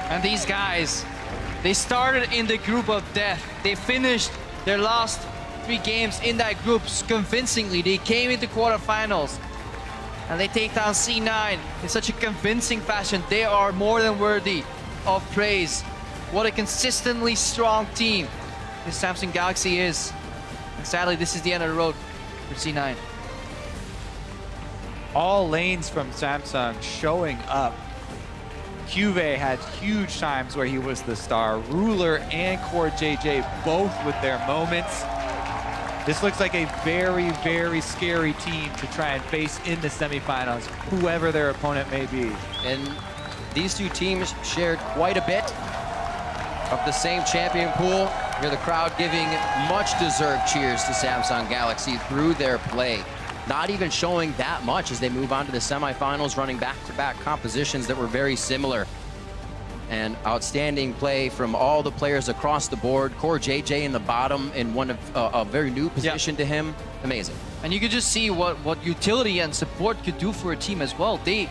And these guys, they started in the group of death. They finished their last 3 games in that group convincingly. They came into quarterfinals and they take down C9 in such a convincing fashion. They are more than worthy of praise. What a consistently strong team this Samsung Galaxy is. And sadly, this is the end of the road for C9. All lanes from Samsung showing up. CuVee had huge times where he was the star. Ruler and CoreJJ both with their moments. This looks like a very, very scary team to try and face in the semifinals, whoever their opponent may be. And these two teams shared quite a bit of the same champion pool. Hear the crowd giving much deserved cheers to Samsung Galaxy through their play. Not even showing that much as they move on to the semifinals, running back-to-back compositions that were very similar. And outstanding play from all the players across the board. CoreJJ in the bottom in one of a very new position to him. Amazing. And you could just see what utility and support could do for a team as well. They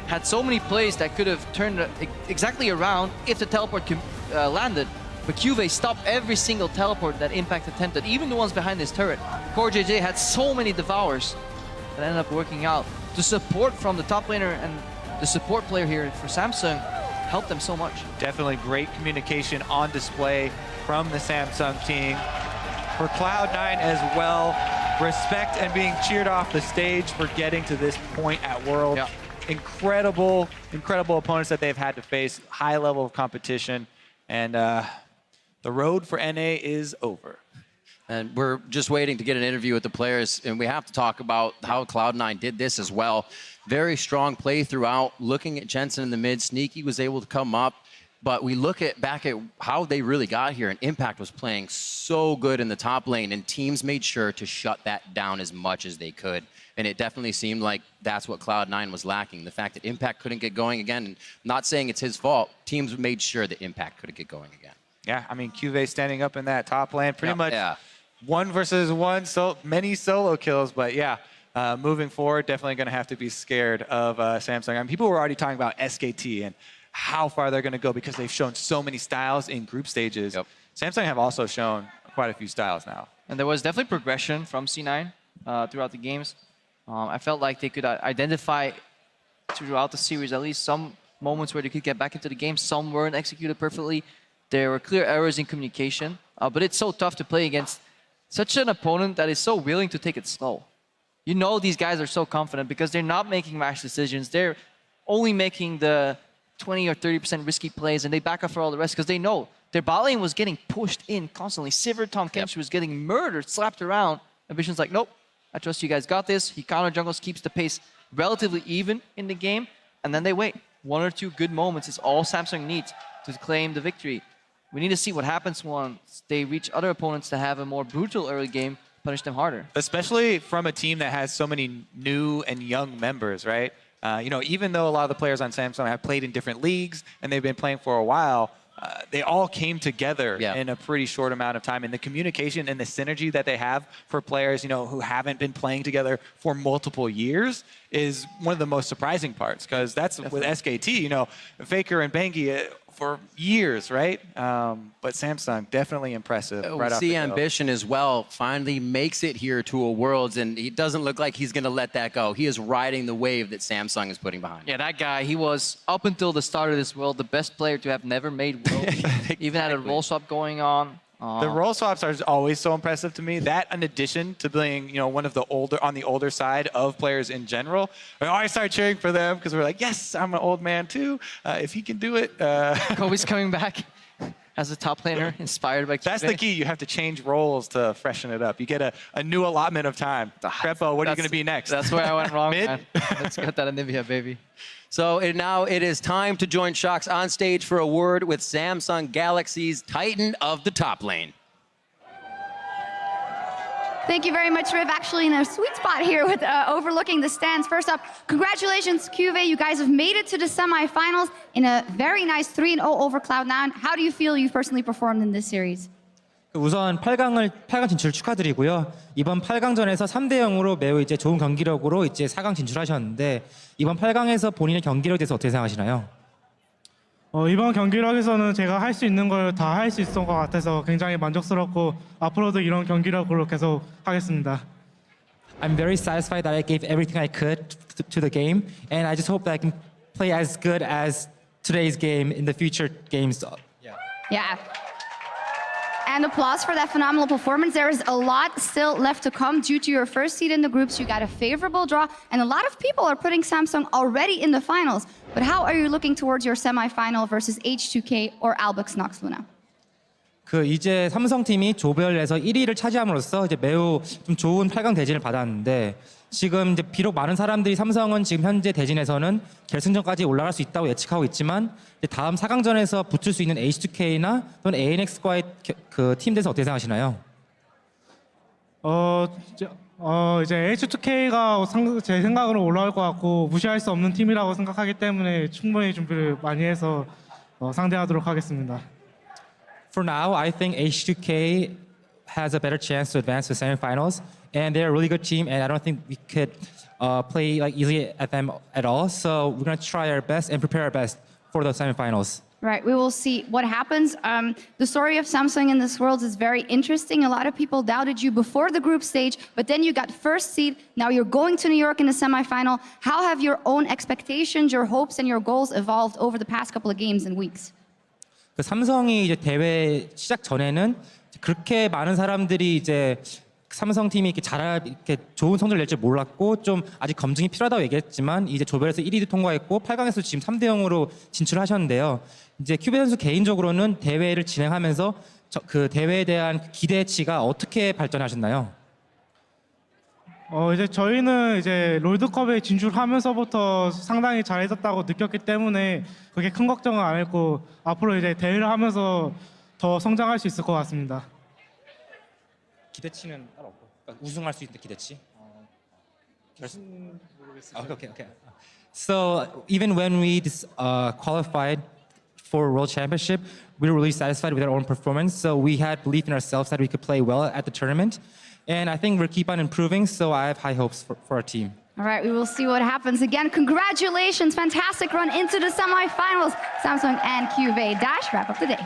had so many plays that could have turned exactly around if the teleport landed. But CuVee stopped every single teleport that Impact attempted, even the ones behind this turret. CoreJJ had so many devours that ended up working out. The support from the top laner and the support player here for Samsung helped them so much. Definitely great communication on display from the Samsung team. For Cloud9 as well, respect and being cheered off the stage for getting to this point at Worlds. Yeah. Incredible, incredible opponents that they've had to face, high level of competition, and the road for NA is over. And we're just waiting to get an interview with the players, and we have to talk about how Cloud9 did this as well. Very strong play throughout, looking at Jensen in the mid. Sneaky was able to come up, but we look back at how they really got here, and Impact was playing so good in the top lane, and teams made sure to shut that down as much as they could. And it definitely seemed like that's what Cloud9 was lacking. The fact that Impact couldn't get going again, and not saying it's his fault, teams made sure that Impact couldn't get going again. Yeah, I mean, CuVee standing up in that top lane, pretty much 1 versus 1, so many solo kills, but yeah, moving forward, definitely going to have to be scared of Samsung. I mean, people were already talking about SKT and how far they're going to go because they've shown so many styles in group stages. Samsung have also shown quite a few styles now. And there was definitely progression from C9 throughout the games. I felt like they could identify throughout the series at least some moments where they could get back into the game. Some weren't executed perfectly. There were clear errors in communication, but it's so tough to play against such an opponent that is so willing to take it slow. You know these guys are so confident because they're not making rash decisions. They're only making the 20 or 30% risky plays, and they back up for all the rest because they know their bot lane was getting pushed in constantly. Sivir Tom Kench was getting murdered, slapped around. Ambition's like, nope, I trust you guys got this. He counter jungles, keeps the pace relatively even in the game, and then they wait. 1 or 2 good moments is all Samsung needs to claim the victory. We need to see what happens once they reach other opponents to have a more brutal early game, punish them harder. Especially from a team that has so many new and young members, right? You know, even though a lot of the players on Samsung have played in different leagues and they've been playing for a while, they all came together in a pretty short amount of time. And the communication and the synergy that they have for players, you know, who haven't been playing together for multiple years is one of the most surprising parts. Because that's with SKT, you know, Faker and Bengi for years, right? But Samsung, definitely impressive. Right off the go. Ambition as well finally makes it here to a Worlds, and he doesn't look like he's going to let that go. He is riding the wave that Samsung is putting behind. Yeah, that guy, he was, up until the start of this World, the best player to have never made Worlds. Exactly. Even had a role swap going on. The role swaps are always so impressive to me. That, in addition to being, you know, one of the older side of players in general, I always start cheering for them because we're like, yes, I'm an old man too. If he can do it, Kobe's coming back as a top laner, inspired by CuVee. That's the key. You have to change roles to freshen it up. You get a new allotment of time. Crepo, what are you going to be next? That's where I went wrong, Mid? man. Let's get that Anivia, baby. So now it is time to join Shox on stage for a word with Samsung Galaxy's Titan of the top lane. Thank you very much, Riv. Actually in a sweet spot here with overlooking the stands. First up, congratulations, CuVee. You guys have made it to the semifinals in a very nice 3-0 over Cloud9. How do you feel you personally performed in this series? 우선 8강 진출 축하드리고요. 이번 8강전에서 3대 0으로 매우 이제 좋은 경기력으로 이제 4강 진출하셨는데 이번 8강에서 본인의 경기력에 대해서 어떻게 생각하시나요? 이번 경기력에서는 제가 할 수 있는 걸 다 할 수 있을 것 같아서 굉장히 만족스럽고 앞으로도 이런 경기력으로 계속 하겠습니다. I'm very satisfied that I gave everything I could to the game, and I just hope that I can play as good as today's game in the future games. Yeah. And applause for that phenomenal performance. There is a lot still left to come due to your first seed in the groups. You got a favorable draw, and a lot of people are putting Samsung already in the finals. But how are you looking towards your semifinal versus H2K or Albux Nox Luna? 이제 삼성 팀이 조별에서 1위를 차지함으로써 이제 매우 좀 좋은 8강 대진을 받았는데 지금 이제 비록 많은 사람들이 삼성은 지금 현재 대진에서는 결승전까지 올라갈 수 있다고 예측하고 있지만 이제 다음 4강전에서 붙을 수 있는 H2K나 또는 ANX과의 그 팀 대해서 어떻게 생각하시나요? 이제 H2K가 제 생각으로 올라올 것 같고 무시할 수 없는 팀이라고 생각하기 때문에 충분히 준비를 많이 해서 상대하도록 하겠습니다. For now, I think H2K has a better chance to advance to semifinals, and they're a really good team, and I don't think we could play like easily at them at all. So we're gonna try our best and prepare our best for the semifinals. Right, we will see what happens. The story of Samsung in this world is very interesting. A lot of people doubted you before the group stage, but then you got first seed. Now you're going to New York in the semifinal. How have your own expectations, your hopes, and your goals evolved over the past couple of games and weeks? 그 삼성이 이제 대회 시작 전에는 그렇게 많은 사람들이 이제 삼성 팀이 이렇게 좋은 성적을 낼 줄 몰랐고 좀 아직 검증이 필요하다고 얘기했지만 이제 조별에서 1위도 통과했고 8강에서 지금 3대 0으로 진출하셨는데요. 이제 큐베 선수 개인적으로는 대회를 진행하면서 그 대회에 대한 기대치가 어떻게 발전하셨나요? 이제 저희는 이제 롤드컵에 진출하면서부터 상당히 잘해졌다고 느꼈기 때문에 그게 큰 걱정은 안 했고 앞으로 이제 대회를 하면서 더 성장할 수 있을 것 같습니다. 기대치는 따로 없고 우승할 수 있는 기대치? Okay. So even when we qualified for World Championship, we were really satisfied with our own performance. So we had belief in ourselves that we could play well at the tournament. And I think we'll keep on improving, so I have high hopes for our team. All right, we will see what happens. Again, congratulations. Fantastic run into the semifinals. Samsung and CuVee Dash wrap up the day.